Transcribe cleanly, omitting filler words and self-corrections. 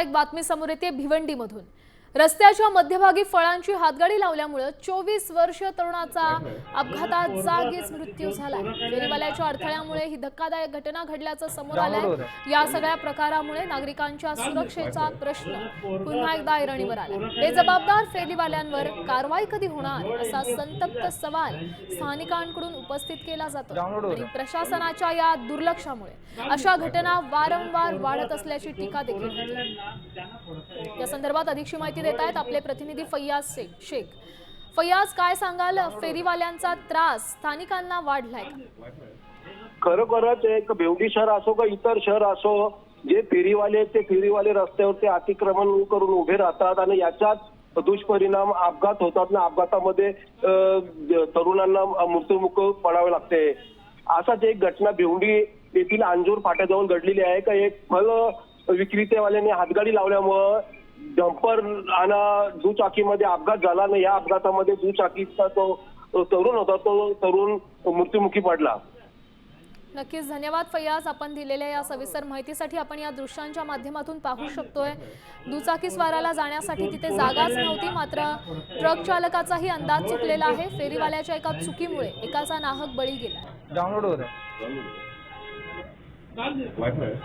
एक बातमी समोर येते भिवंडीमधून। रस्त्याच्या मध्यभागी फळांची हातगाडी लावल्यामुळे 24 वर्षीय तरुणाचा अपघातात जागीच मृत्यू झाला। फेरीवाल्याच्या अडथळ्यामुळे ही धक्कादायक घटना घडल्याचं समोर आलंय। या सगळ्या प्रकारामुळे नागरिकांच्या सुरक्षेचा प्रश्न पुन्हा एकदा ऐरणीवर आला। बेजबाबदार फेरीवाल्यांवर कारवाई कधी होणार असा संतप्त सवाल स्थानिकांकडून उपस्थित केला जातो आणि प्रशासनाच्या या दुर्लक्षामुळे अशा घटना वारंवार वाढत असल्याची टीका देखील होते। या संदर्भात अधिकची माहिती देत आहेत आपले प्रतिनिधी फैयाज शेख। फैयाज, काय सांगाल, फेरीवाल्यांचा त्रास स्थानिकांना वाढलाय का? खरोखरच एक भिवंडी शहर असो का इतर शहर असो, जे फेरीवाले रस्त्यावरती अतिक्रमण करून उभे राहतात आणि याच्यात दुष्परिणाम अपघात होतात ना, अपघातामध्ये तरुणांना मृत्युमुख पडावे लागते। असाच एक घटना भिवंडी येथील अंजूर फाट्याजवळ घडलेली आहे का एक फळ विक्रेतेवाल्याने हातगाडी लावल्यामुळं डंपर आणि दुचाकीमध्ये अपघात झाला आणि या अपघातामध्ये दुचाकीचा तो तरुण होता, तो तरुण मृत्युमुखी पडला। नक्कीच धन्यवाद फैयाज, आपण दिलेल्या या सविस्तर माहितीसाठी। आपण या दृश्यांच्या माध्यमातून पाहू शकतोय दुचाकी स्वाराला जाण्यासाठी तिथे जागाच नव्हती, मात्र ट्रक चालकाचाही अंदाज चुकलेला आहे। फेरीवाल्याच्या एका चुकीमुळे एकाचा नाहक बळी गेला।